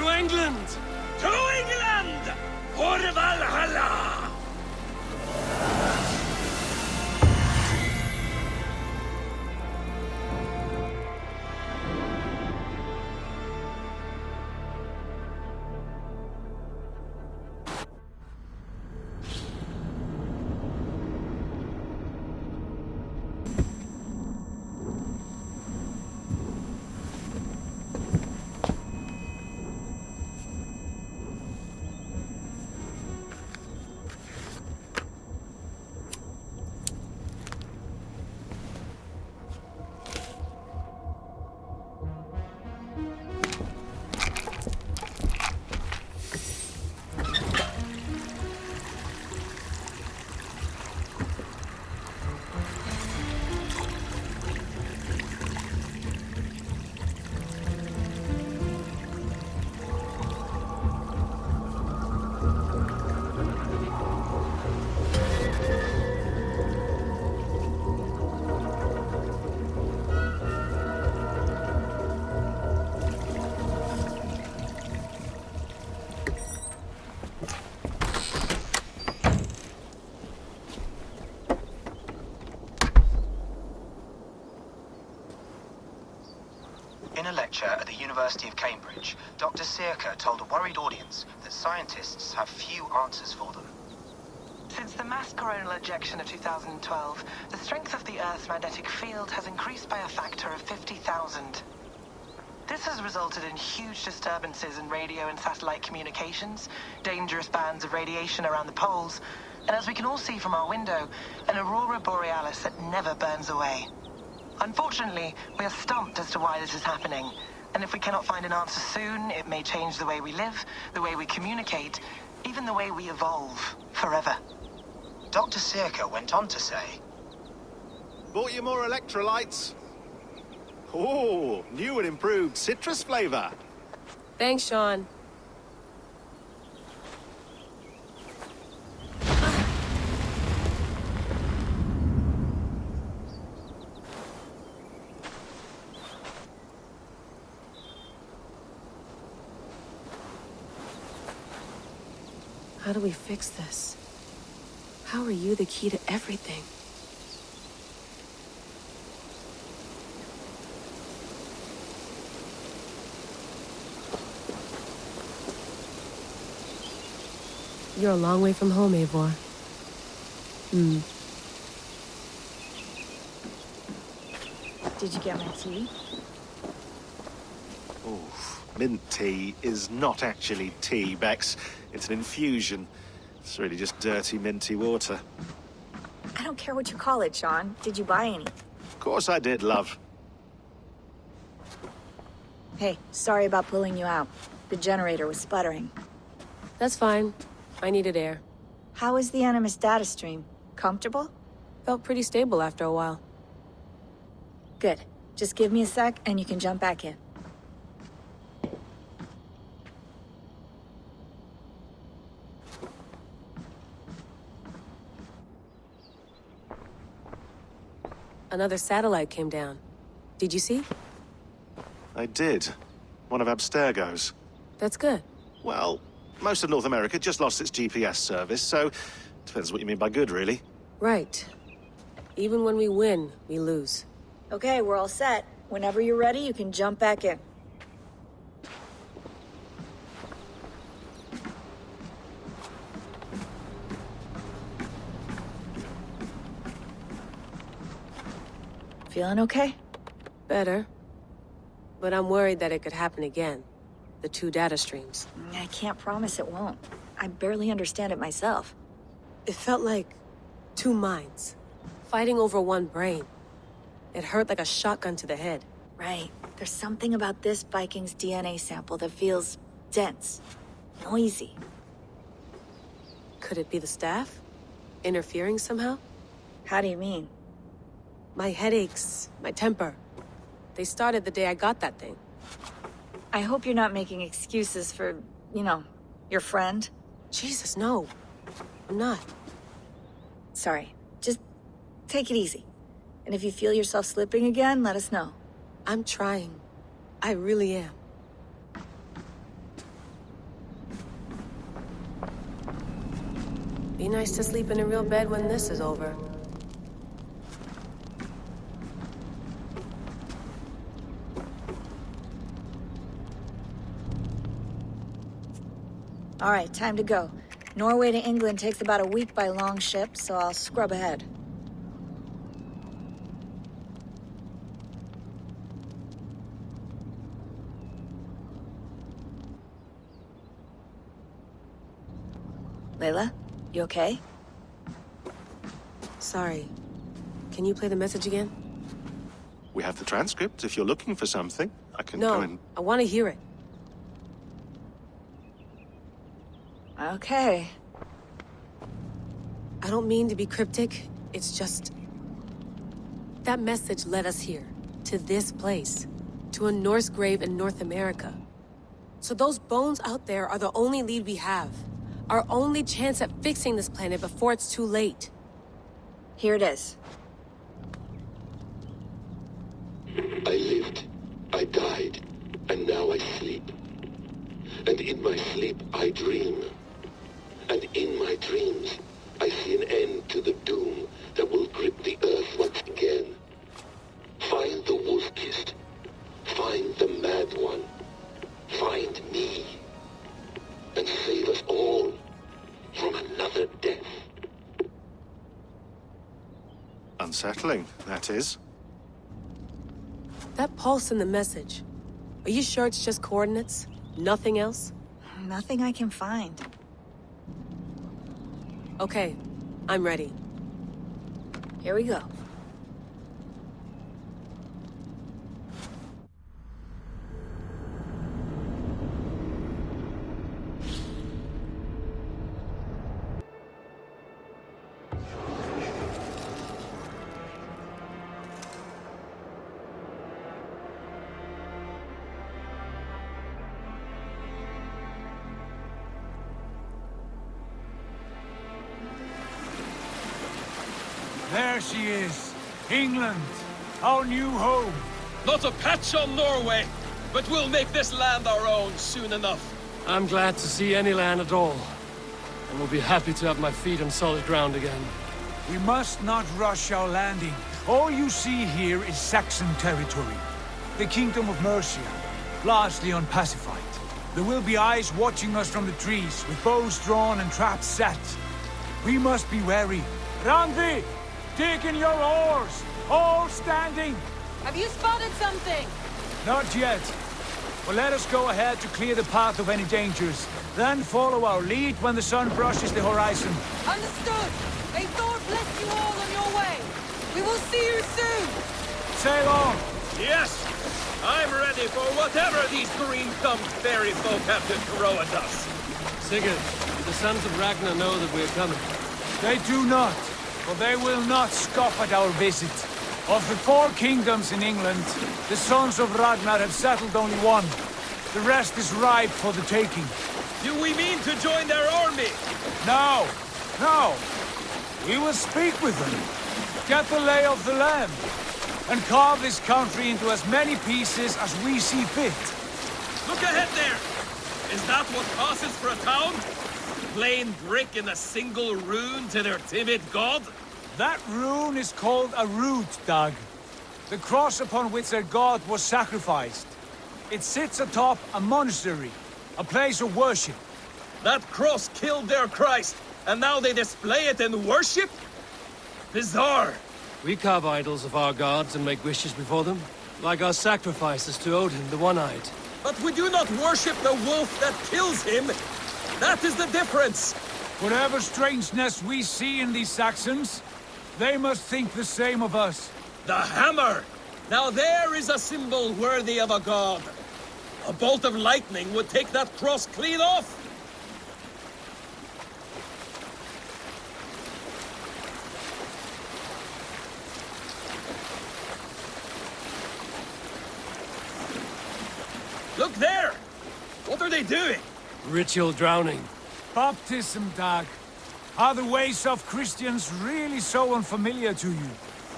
England! To England! For Valhalla! In a lecture at the University of Cambridge, Dr. Sirka told a worried audience that scientists have few answers for them. Since the mass coronal ejection of 2012, the strength of the Earth's magnetic field has increased by a factor of 50,000. This has resulted in huge disturbances in radio and satellite communications, dangerous bands of radiation around the poles, and as we can all see from our window, an aurora borealis that never burns away. Unfortunately, we are stumped as to why this is happening, and if we cannot find an answer soon, it may change the way we live, the way we communicate, even the way we evolve, forever. Dr. Sirka went on to say, Bought you more electrolytes? Oh, new and improved citrus flavor. Thanks, Sean. How do we fix this? How are you the key to everything? You're a long way from home, Eivor. Did you get my tea? Oh, mint tea is not actually tea, Bex. It's an infusion. It's really just dirty, minty water. I don't care what you call it, Sean. Did you buy any? Of course I did, love. Hey, sorry about pulling you out. The generator was sputtering. That's fine. I needed air. How is the Animus data stream? Comfortable? Felt pretty stable after a while. Good. Just give me a sec and you can jump back in. Another satellite came down. Did you see? I did. One of Abstergo's. That's good. Well, most of North America just lost its GPS service, so depends what you mean by good, really. Right. Even when we win, we lose. Okay, we're all set. Whenever you're ready, you can jump back in. Feeling okay? Better. But I'm worried that it could happen again. The two data streams. I can't promise it won't. I barely understand it myself. It felt like two minds, fighting over one brain. It hurt like a shotgun to the head. Right. There's something about this Viking's DNA sample that feels dense, noisy. Could it be the staff? Interfering somehow? How do you mean? My headaches, my temper. They started the day I got that thing. I hope you're not making excuses for, your friend. Jesus, no. I'm not. Sorry. Just take it easy. And if you feel yourself slipping again, let us know. I'm trying. I really am. Be nice to sleep in a real bed when this is over. All right, time to go. Norway to England takes about a week by long ship, so I'll scrub ahead. Layla, you okay? Sorry. Can you play the message again? We have the transcript. If you're looking for something, I can go No, and... I want to hear it. Okay. I don't mean to be cryptic. It's just... that message led us here. To this place. To a Norse grave in North America. So those bones out there are the only lead we have. Our only chance at fixing this planet before it's too late. Here it is. I lived, I died, and now I sleep. And in my sleep I dream. And in my dreams, I see an end to the doom that will grip the earth once again. Find the wolf-kissed. Find the mad one. Find me. And save us all from another death. Unsettling, that is. That pulse in the message. Are you sure it's just coordinates? Nothing else? Nothing I can find. Okay, I'm ready. Here we go. There she is. England. Our new home. Not a patch on Norway, but we'll make this land our own soon enough. I'm glad to see any land at all. And will be happy to have my feet on solid ground again. We must not rush our landing. All you see here is Saxon territory. The Kingdom of Mercia, largely unpacified. There will be eyes watching us from the trees, with bows drawn and traps set. We must be wary. Randi! Dig in your oars! All standing! Have you spotted something? Not yet. But let us go ahead to clear the path of any dangers. Then follow our lead when the sun brushes the horizon. Understood. May Thor bless you all on your way. We will see you soon. Sail on! Yes, I'm ready for whatever these green-thumbed fairy folk have to throw at us. Sigurd, the sons of Ragnar know that we're coming. They do not, for they will not scoff at our visit. Of the 4 kingdoms in England, the sons of Ragnar have settled only one. The rest is ripe for the taking. Do we mean to join their army? No, no. We will speak with them, get the lay of the land, and carve this country into as many pieces as we see fit. Look ahead there! Is that what passes for a town? Plain brick in a single rune to their timid god? That rune is called a root, Dag. The cross upon which their god was sacrificed. It sits atop a monastery, a place of worship. That cross killed their Christ, and now they display it in worship? Bizarre. We carve idols of our gods and make wishes before them, like our sacrifices to Odin, the One-Eyed. But we do not worship the wolf that kills him. That is the difference. Whatever strangeness we see in these Saxons, they must think the same of us. The hammer! Now there is a symbol worthy of a god. A bolt of lightning would take that cross clean off. Look there! What are they doing? Ritual drowning. Baptism, Dag. Are the ways of Christians really so unfamiliar to you?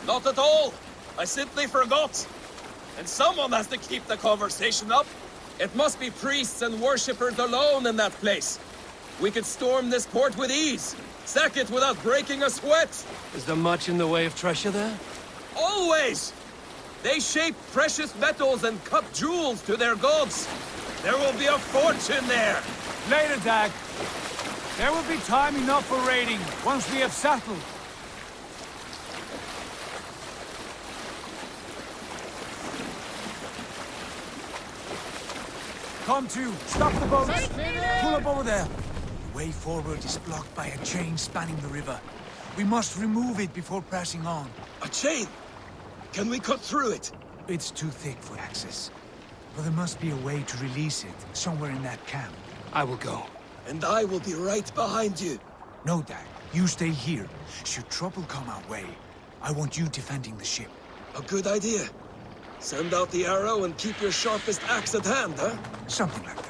Not at all. I simply forgot. And someone has to keep the conversation up. It must be priests and worshippers alone in that place. we could storm this port with ease. Sack it without breaking a sweat. Is there much in the way of treasure there? Always! They shape precious metals and cut jewels to their gods. There will be a fortune there. Later, Dag. There will be time enough for raiding once we have settled. Come to, stop the boats. Pull up over there. The way forward is blocked by a chain spanning the river. We must remove it before pressing on. A chain? Can we cut through it? It's too thick for access. But there must be a way to release it, somewhere in that camp. I will go. And I will be right behind you. No, Dag. You stay here. Should trouble come our way, I want you defending the ship. A good idea. Send out the arrow and keep your sharpest axe at hand, huh? Something like that.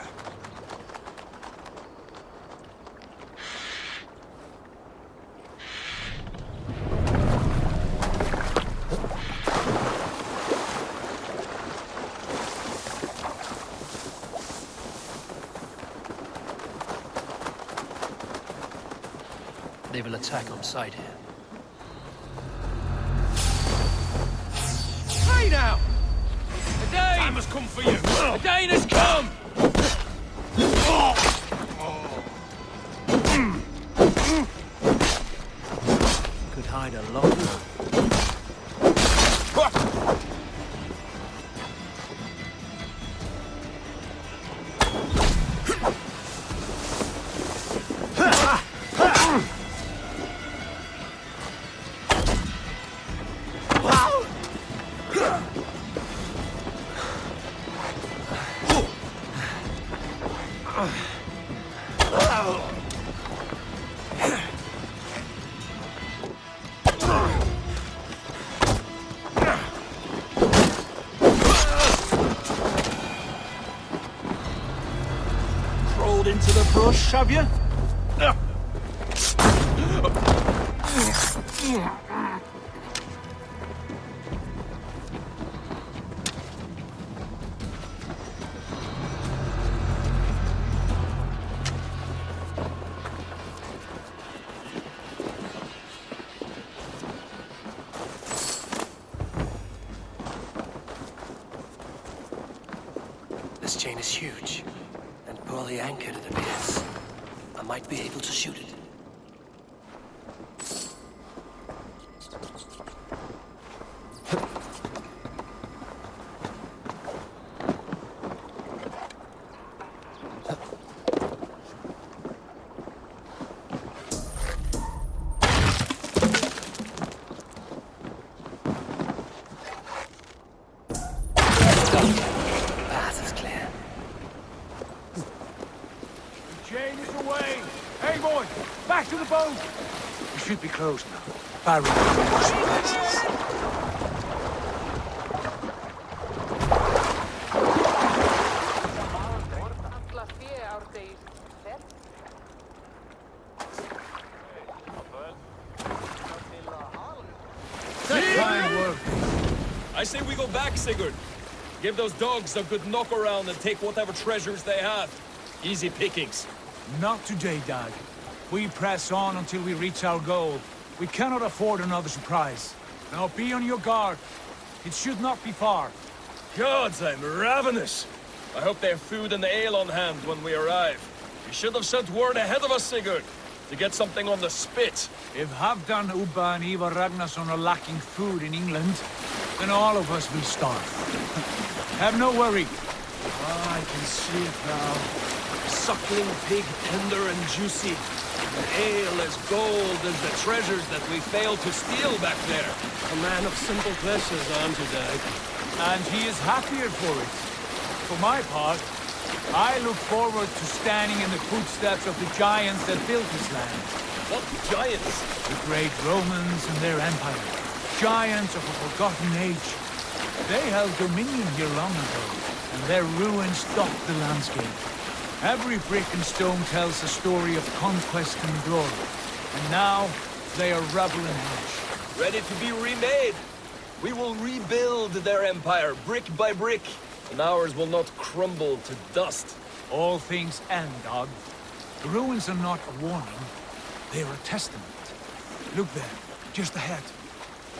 They will attack on sight here. Hey now! A Dane! Time has come for you! A Dane has come! Could hide a longer. Rolled into the brush, have you? This chain is huge, and poorly anchored it appears. I might be able to shoot it. Path is clear. Chain is away! Hey, boy! Back to the boat! We should be close now. Barry, surprises. Fine work. I say we go back, Sigurd. Give those dogs a good knock around and take whatever treasures they have. Easy pickings. Not today, Dag. We press on until we reach our goal. We cannot afford another surprise. Now be on your guard. It should not be far. Gods, I'm ravenous. I hope they have food and ale on hand when we arrive. You should have sent word ahead of us, Sigurd, to get something on the spit. If Halfdan, Ubba and Ivar Ragnarsson are lacking food in England, then all of us will starve. Have no worry. Ah, I can see it now. Suckling pig, tender and juicy. And ale as gold as the treasures that we failed to steal back there. A man of simple pleasures, aren't you, Dag? And he is happier for it. For my part, I look forward to standing in the footsteps of the giants that built this land. What giants? The great Romans and their empire. Giants of a forgotten age. They held dominion here long ago, and their ruins dot the landscape. Every brick and stone tells a story of conquest and glory. And now, they are rubble and ash. Ready to be remade. We will rebuild their empire, brick by brick, and ours will not crumble to dust. All things end, Dog. The ruins are not a warning, they are a testament. Look there, just ahead,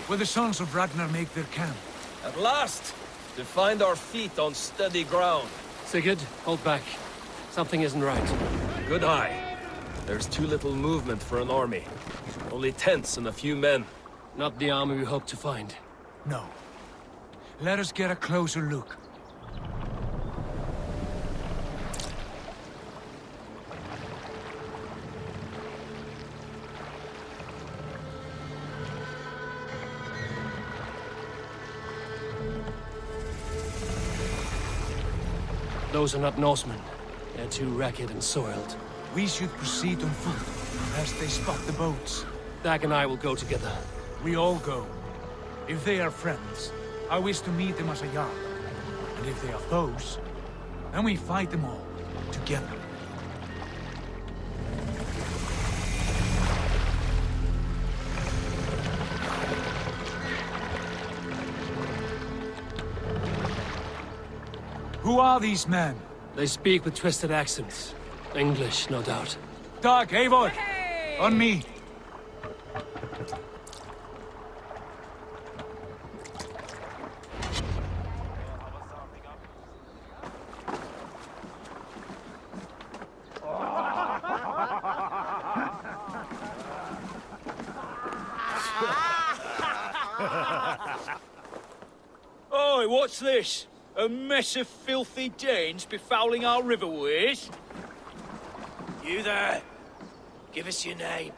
where the sons of Ragnar make their camp. At last! To find our feet on steady ground. Sigurd, hold back. Something isn't right. Good eye. There's too little movement for an army. Only tents and a few men. Not the army we hope to find. No. Let us get a closer look. Those are not Norsemen. They're too ragged and soiled. We should proceed on foot, lest they spot the boats. Dag and I will go together. We all go. If they are friends, I wish to meet them as a Jarl. And if they are foes, then we fight them all, together. Who are these men? They speak with twisted accents. English, no doubt. Dag, Eivor! On me! Oi, what's this? A mess of filthy Danes befouling our riverways? You there? Give us your name.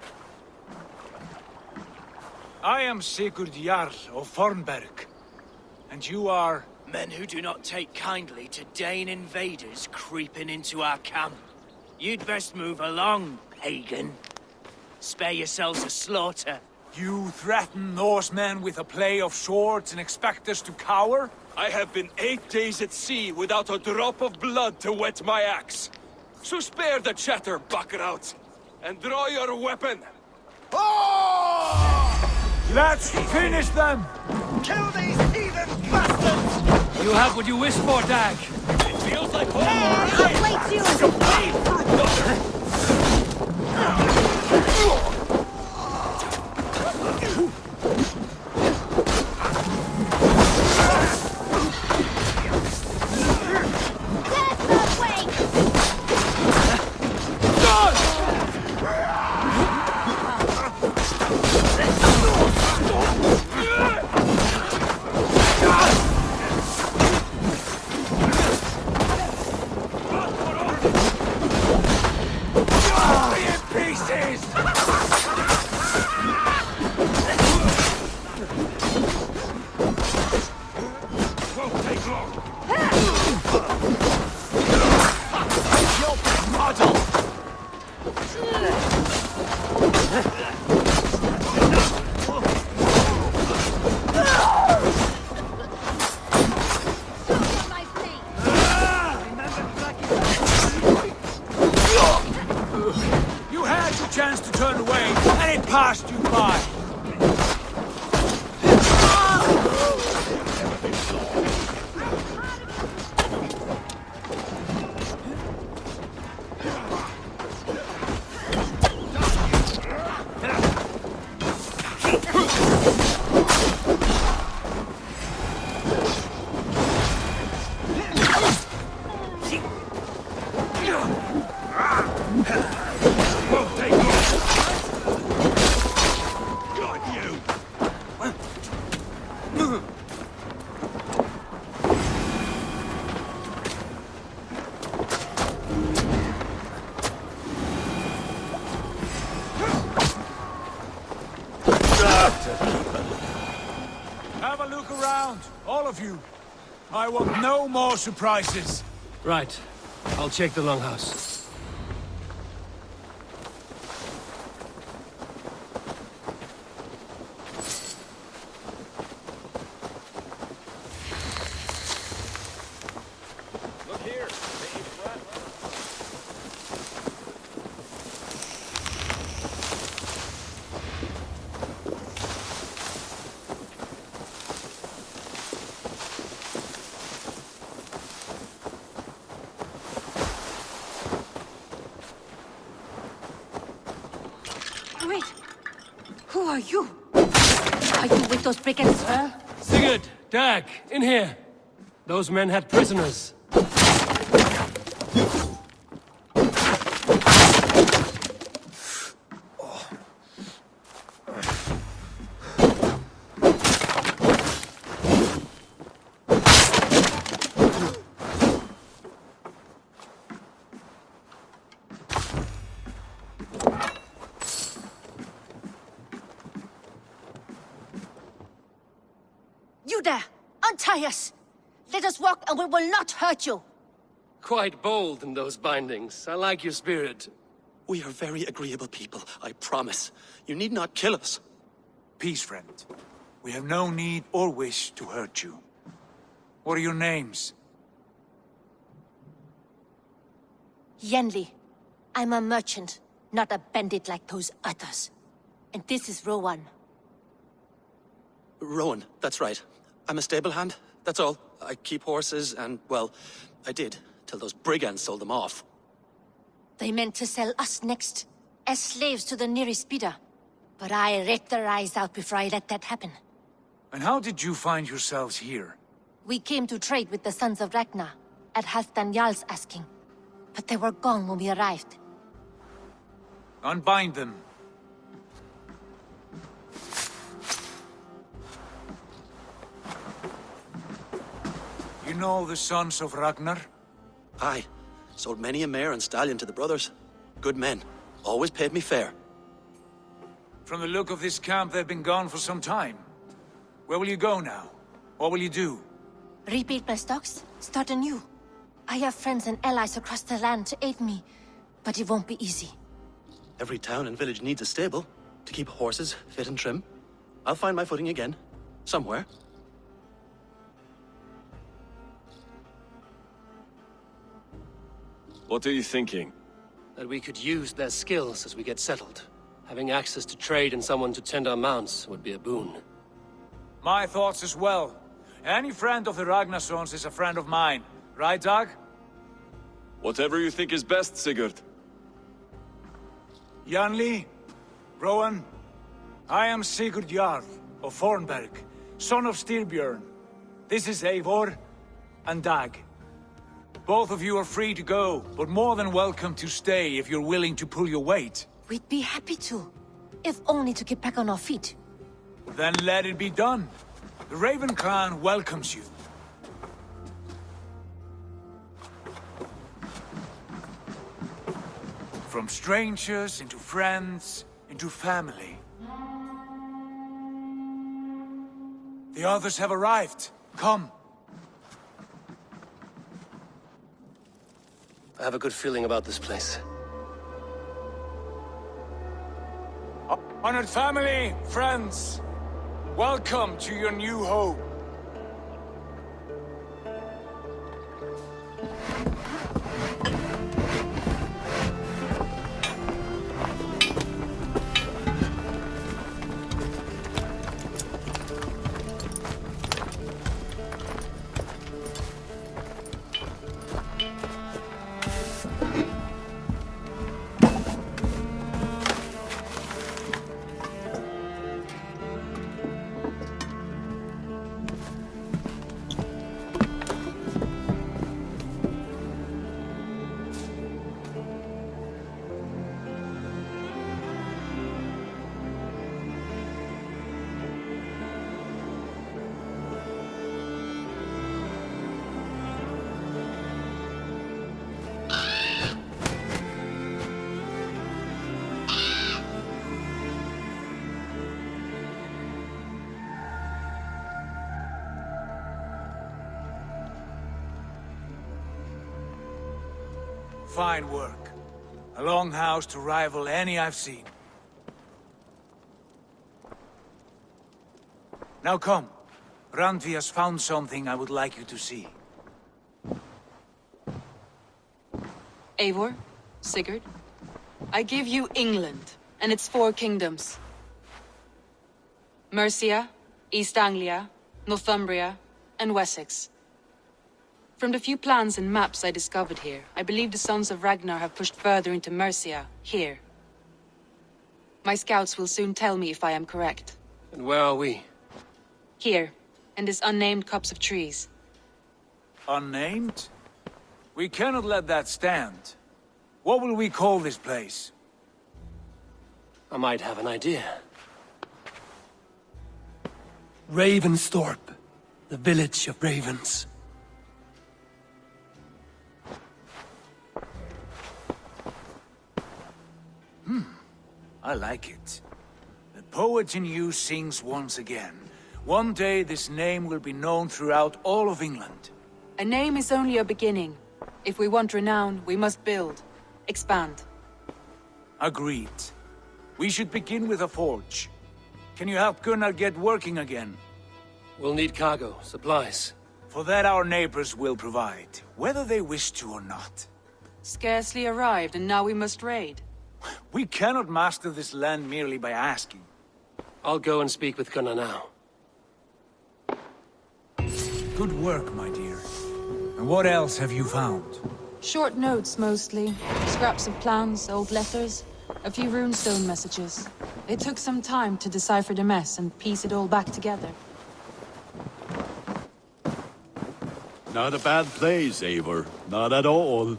I am Sigurd Jarl of Fornberg. And you are... Men who do not take kindly to Dane invaders creeping into our camp. You'd best move along, pagan. Spare yourselves a slaughter. You threaten Norsemen with a play of swords and expect us to cower? I have been 8 days at sea without a drop of blood to wet my axe. So spare the chatter, buckerout, and draw your weapon. Let's finish them! Kill these heathen bastards! You have what you wished for, Dag. It feels like home. I'll plate you! You had your chance to turn away, and it passed you by. Have a look around, all of you. I want no more surprises. Right. I'll check the longhouse. Look here. Who are you? Are you with those brigands? Huh? Sigurd, Dag, in here. Those men had prisoners. You there! Untie us! Let us walk and we will not hurt you! Quite bold in those bindings. I like your spirit. We are very agreeable people, I promise. You need not kill us. Peace, friend. We have no need or wish to hurt you. What are your names? Yenli. I'm a merchant, not a bandit like those others. And this is Rowan. Rowan, that's right. I'm a stable hand, that's all. I keep horses and, well, I did, till those brigands sold them off. They meant to sell us next, as slaves to the nearest bidder. But I raked their eyes out before I let that happen. And how did you find yourselves here? We came to trade with the Sons of Ragnar, at Halfdan Jarl's asking. But they were gone when we arrived. Unbind them. You know the Sons of Ragnar? Aye. Sold many a mare and stallion to the brothers. Good men. Always paid me fair. From the look of this camp, they've been gone for some time. Where will you go now? What will you do? Rebuild my stocks, start anew. I have friends and allies across the land to aid me, but it won't be easy. Every town and village needs a stable to keep horses fit and trim. I'll find my footing again. Somewhere. What are you thinking? That we could use their skills as we get settled. Having access to trade and someone to tend our mounts would be a boon. My thoughts as well. Any friend of the Ragnarsons is a friend of mine. Right, Dag? Whatever you think is best, Sigurd. Janli, Rowan, I am Sigurd Jarl of Fornberg, son of Styrbjörn. This is Eivor and Dag. Both of you are free to go, but more than welcome to stay if you're willing to pull your weight. We'd be happy to, if only to get back on our feet. Then let it be done. The Raven clan welcomes you. From strangers, into friends, into family. The others have arrived. Come. I have a good feeling about this place. Honored family, friends, welcome to your new home. Fine work. A longhouse to rival any I've seen. Now come. Randvi has found something I would like you to see. Eivor, Sigurd, I give you England and its 4 kingdoms. Mercia, East Anglia, Northumbria, and Wessex. From the few plans and maps I discovered here, I believe the Sons of Ragnar have pushed further into Mercia, here. My scouts will soon tell me if I am correct. And where are we? Here, in this unnamed copse of trees. Unnamed? We cannot let that stand. What will we call this place? I might have an idea. Ravensthorpe, the village of ravens. I like it. The poet in you sings once again. One day this name will be known throughout all of England. A name is only a beginning. If we want renown, we must build. Expand. Agreed. We should begin with a forge. Can you help Gunnar get working again? We'll need cargo, supplies. For that our neighbors will provide, whether they wish to or not. Scarcely arrived, and now we must raid. We cannot master this land merely by asking. I'll go and speak with Gunnar now. Good work, my dear. And what else have you found? Short notes, mostly. Scraps of plans, old letters, a few runestone messages. It took some time to decipher the mess and piece it all back together. Not a bad place, Eivor. Not at all.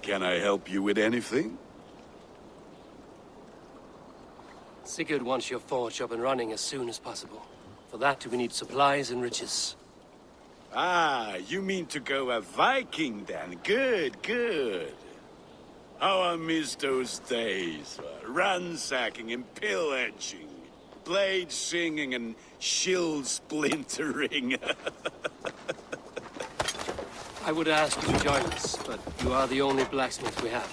Can I help you with anything? Sigurd wants your forge up and running as soon as possible. For that, we need supplies and riches. Ah, you mean to go a Viking then? Good, good. How I miss those days. Ransacking and pillaging. Blade singing and shield splintering. I would ask you to join us, but you are the only blacksmith we have.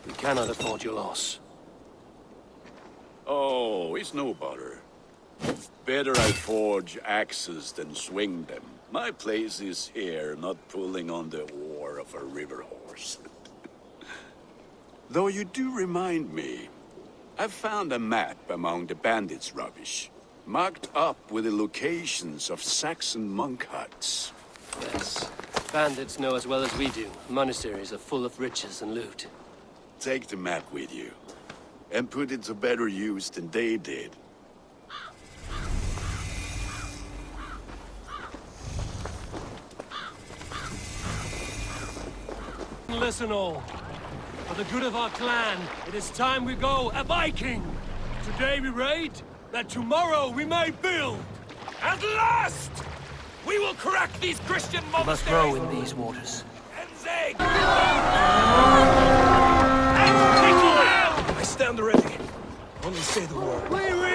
We cannot afford your loss. Oh, it's no bother. Better I forge axes than swing them. My place is here, not pulling on the oar of a river horse. Though you do remind me, I found a map among the bandits' rubbish, marked up with the locations of Saxon monk huts. Yes. Bandits know as well as we do. Monasteries are full of riches and loot. Take the map with you, and put it to better use than they did. Listen all. For the good of our clan, it is time we go a Viking! Today we raid, that tomorrow we may build! At last! We will crack these Christian monasteries! We must row in these waters. Enzeg! I stand ready. Only say the word. We read!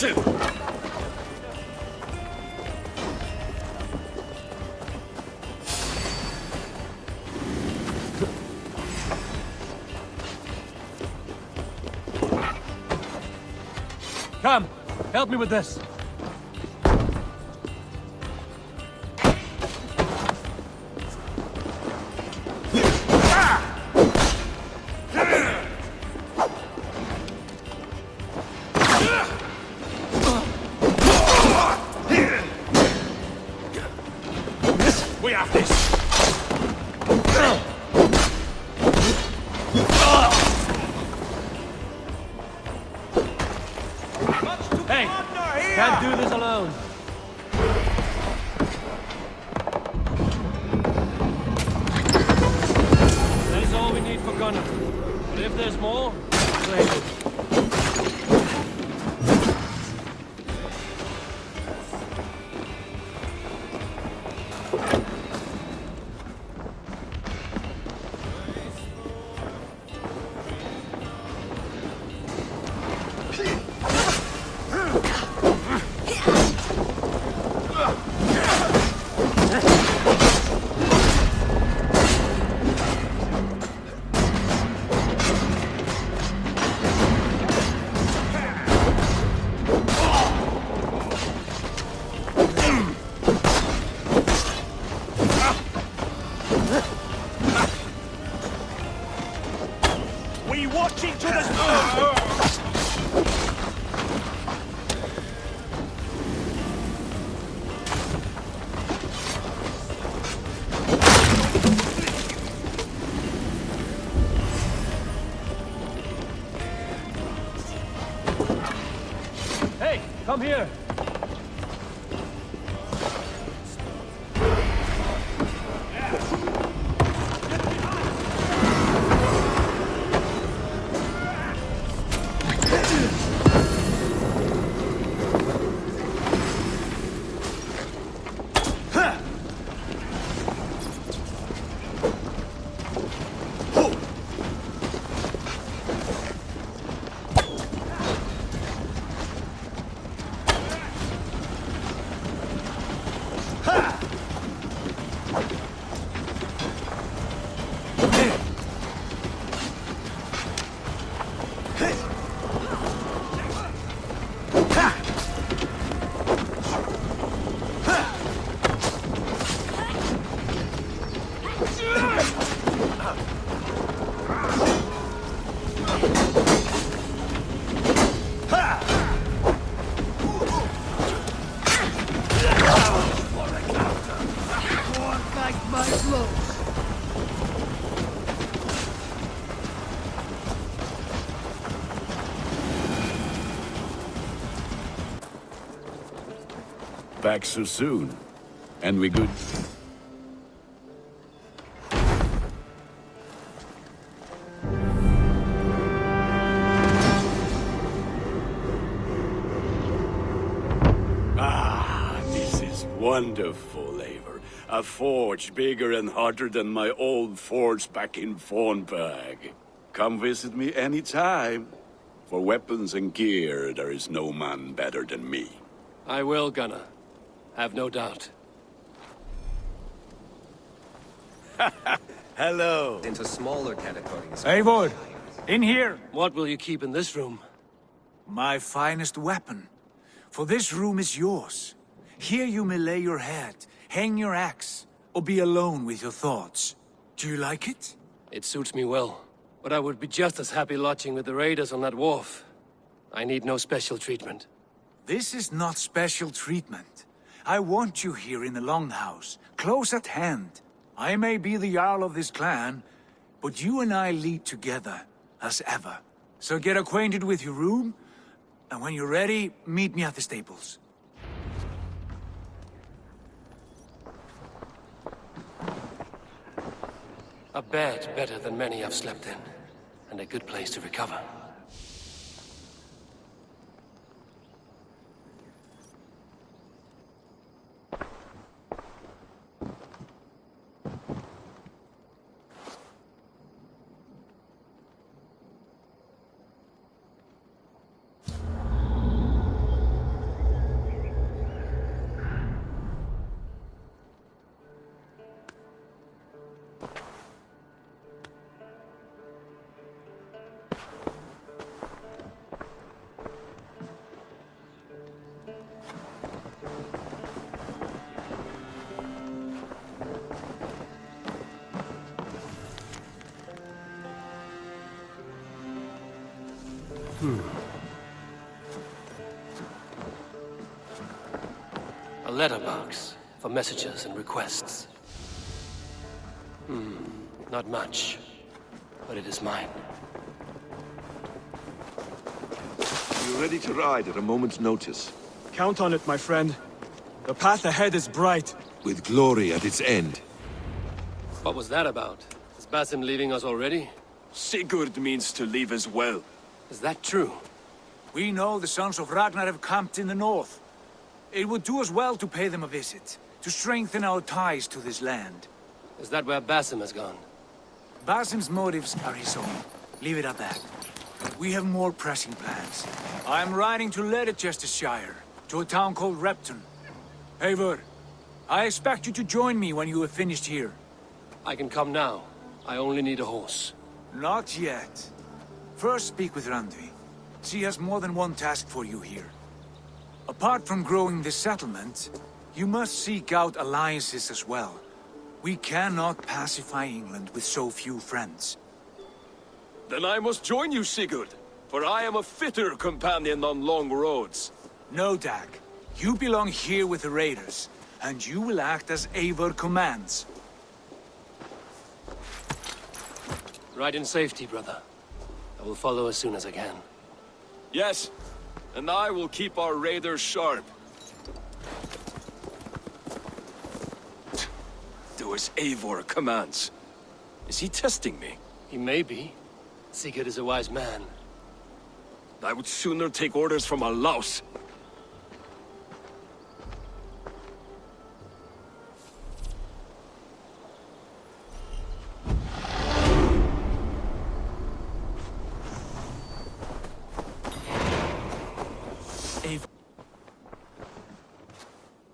Attention! Come, help me with this. We have this! Hey, can't do this alone. That is all we need for Gunnar. But if there's more, claim it. We watch each other's... Hey, come here. Back so soon. And we good? Ah, this is wonderful, Eivor. A forge bigger and hotter than my old forge back in Fornburg. Come visit me anytime. For weapons and gear, there is no man better than me. I will, Gunnar. Have no doubt. Hello. Into smaller categories. Eivor, in here. What will you keep in this room? My finest weapon. For this room is yours. Here you may lay your head, hang your axe, or be alone with your thoughts. Do you like it? It suits me well. But I would be just as happy lodging with the raiders on that wharf. I need no special treatment. This is not special treatment. I want you here in the Longhouse, close at hand. I may be the Jarl of this clan, but you and I lead together, as ever. So get acquainted with your room, and when you're ready, meet me at the stables. A bed better than many I've slept in, and a good place to recover. A letterbox for messages and requests. Not much, but it is mine. You're ready to ride at a moment's notice. Count on it, my friend. The path ahead is bright. With glory at its end. What was that about? Is Basim leaving us already? Sigurd means to leave as well. Is that true? We know the sons of Ragnar have camped in the north. It would do us well to pay them a visit, to strengthen our ties to this land. Is that where Basim has gone? Basim's motives are his own. Leave it at that. We have more pressing plans. I'm riding to Leicestershire, to a town called Repton. Eivor, I expect you to join me when you have finished here. I can come now. I only need a horse. Not yet. First speak with Randvi. She has more than one task for you here. Apart from growing this settlement, you must seek out alliances as well. We cannot pacify England with so few friends. Then I must join you, Sigurd, for I am a fitter companion on long roads. No, Dag. You belong here with the raiders, and you will act as Eivor commands. Ride in safety, brother. I will follow as soon as I can. Yes, and I will keep our raiders sharp. Do as Eivor commands. Is he testing me? He may be. Sigurd is a wise man. I would sooner take orders from a louse.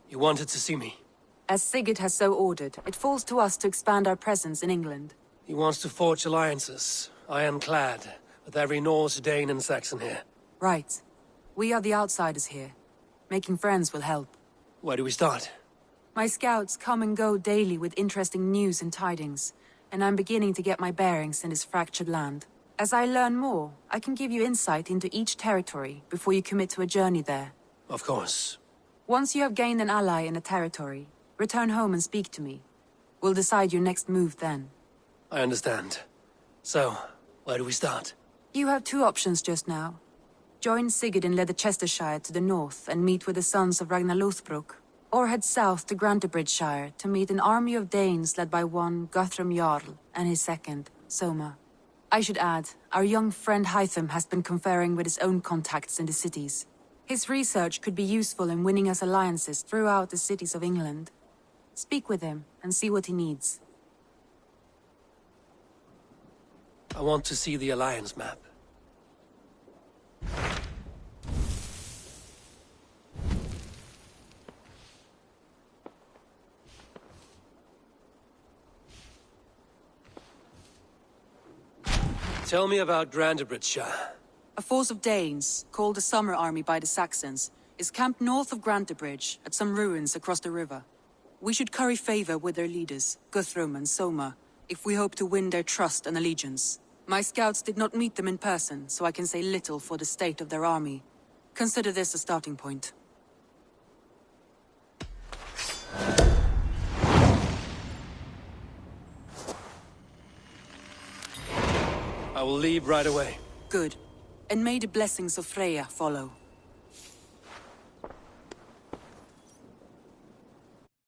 You wanted to see me? As Sigurd has so ordered, it falls to us to expand our presence in England. He wants to forge alliances, ironclad, with every Norse, Dane, and Saxon here. Right. We are the outsiders here. Making friends will help. Where do we start? My scouts come and go daily with interesting news and tidings, and I'm beginning to get my bearings in this fractured land. As I learn more, I can give you insight into each territory before you commit to a journey there. Of course. Once you have gained an ally in a territory, return home and speak to me. We'll decide your next move then. I understand. So, where do we start? You have two options just now. Join Sigurd in Leicestershire to the north and meet with the sons of Ragnar Lothbrok, or head south to Grantebridgeshire to meet an army of Danes led by one Guthrum Jarl and his second, Soma. I should add, our young friend Hytham has been conferring with his own contacts in the cities. His research could be useful in winning us alliances throughout the cities of England. Speak with him and see what he needs. I want to see the alliance map. Tell me about Grantebridgeshire. A force of Danes, called the Summer Army by the Saxons, is camped north of Grantebridge at some ruins across the river. We should curry favor with their leaders, Guthrum and Soma, if we hope to win their trust and allegiance. My scouts did not meet them in person, so I can say little for the state of their army. Consider this a starting point. I will leave right away. Good. And may the blessings of Freya follow.